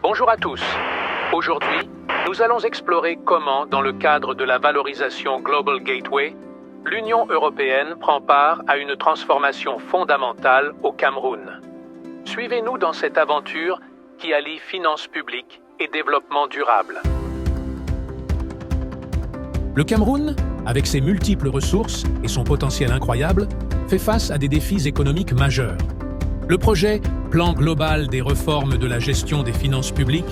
Bonjour à tous. Aujourd'hui, nous allons explorer comment, dans le cadre de la valorisation Global Gateway, l'Union européenne prend part à une transformation fondamentale au Cameroun. Suivez-nous dans cette aventure qui allie finances publiques et développement durable. Le Cameroun, avec ses multiples ressources et son potentiel incroyable, fait face à des défis économiques majeurs. Le projet Plan global des réformes de la gestion des finances publiques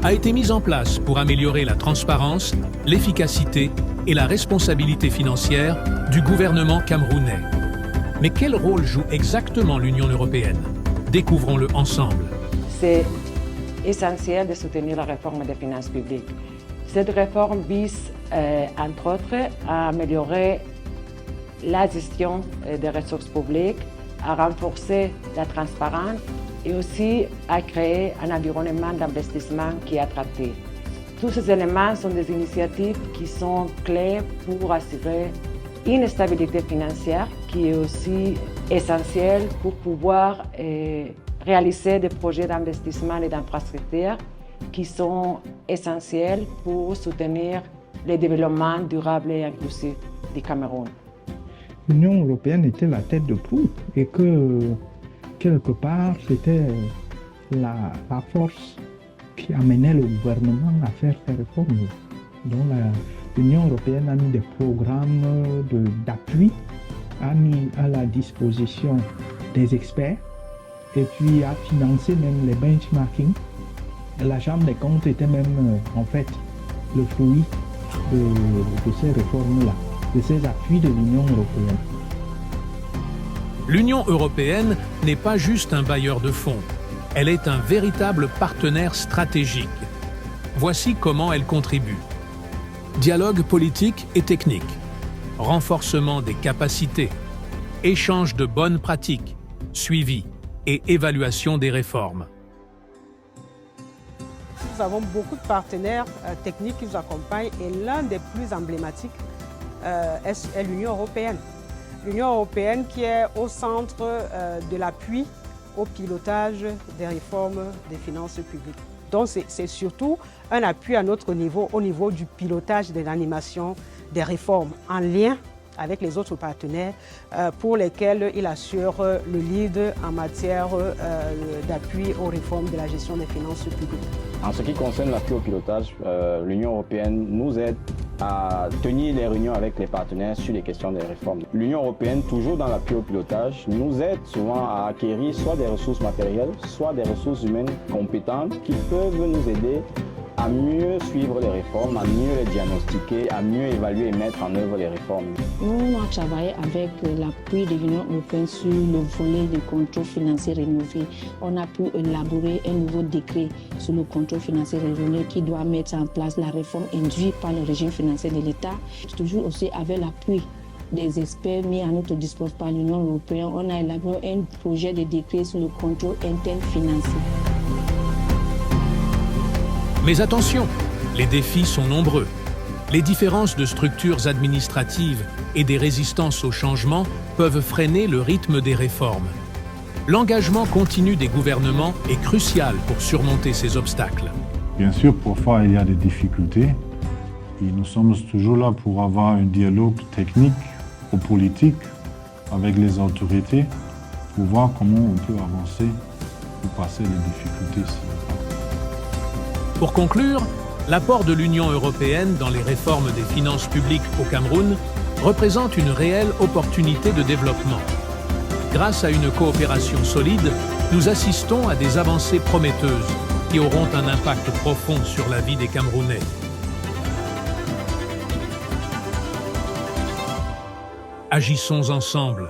a été mis en place pour améliorer la transparence, l'efficacité et la responsabilité financière du gouvernement camerounais. Mais quel rôle joue exactement l'Union européenne? Découvrons-le ensemble. C'est essentiel de soutenir la réforme des finances publiques. Cette réforme vise, entre autres, à améliorer la gestion des ressources publiques, à renforcer la transparence et aussi à créer un environnement d'investissement qui est attractif. Tous ces éléments sont des initiatives qui sont clés pour assurer une stabilité financière qui est aussi essentielle pour pouvoir réaliser des projets d'investissement et d'infrastructure qui sont essentiels pour soutenir le développement durable et inclusif du Cameroun. L'Union européenne était la tête de proue et que quelque part c'était la force qui amenait le gouvernement à faire ces réformes. Donc l'Union européenne a mis des programmes d'appui, a mis à la disposition des experts et puis a financé même les benchmarking. La Chambre des comptes était même en fait le fruit de ces réformes-là, de ces appuis de l'Union européenne. L'Union européenne n'est pas juste un bailleur de fonds, elle est un véritable partenaire stratégique. Voici comment elle contribue. Dialogue politique et technique, renforcement des capacités, échange de bonnes pratiques, suivi et évaluation des réformes. Nous avons beaucoup de partenaires techniques qui nous accompagnent et l'un des plus emblématiques est l'Union européenne. L'Union européenne qui est au centre de l'appui au pilotage des réformes des finances publiques. Donc c'est surtout un appui à notre niveau, au niveau du pilotage de l'animation des réformes en lien avec les autres partenaires pour lesquels il assure le lead en matière d'appui aux réformes de la gestion des finances publiques. En ce qui concerne l'appui au pilotage, l'Union européenne nous aide à tenir les réunions avec les partenaires sur les questions des réformes. L'Union européenne, toujours dans l'appui au pilotage, nous aide souvent à acquérir soit des ressources matérielles, soit des ressources humaines compétentes qui peuvent nous aider à mieux suivre les réformes, à mieux les diagnostiquer, à mieux évaluer et mettre en œuvre les réformes. Nous avons travaillé avec l'appui de l'Union européenne sur le volet de contrôle financier rénové. On a pu élaborer un nouveau décret sur le contrôle financier rénové qui doit mettre en place la réforme induite par le régime financier de l'État. Toujours aussi avec l'appui des experts mis à notre disposition par l'Union européenne, on a élaboré un projet de décret sur le contrôle interne financier. Mais attention, les défis sont nombreux. Les différences de structures administratives et des résistances au changement peuvent freiner le rythme des réformes. L'engagement continu des gouvernements est crucial pour surmonter ces obstacles. Bien sûr, parfois il y a des difficultés. Et nous sommes toujours là pour avoir un dialogue technique ou politique avec les autorités pour voir comment on peut avancer pour passer les difficultés. Pour conclure, l'apport de l'Union européenne dans les réformes des finances publiques au Cameroun représente une réelle opportunité de développement. Grâce à une coopération solide, nous assistons à des avancées prometteuses qui auront un impact profond sur la vie des Camerounais. Agissons ensemble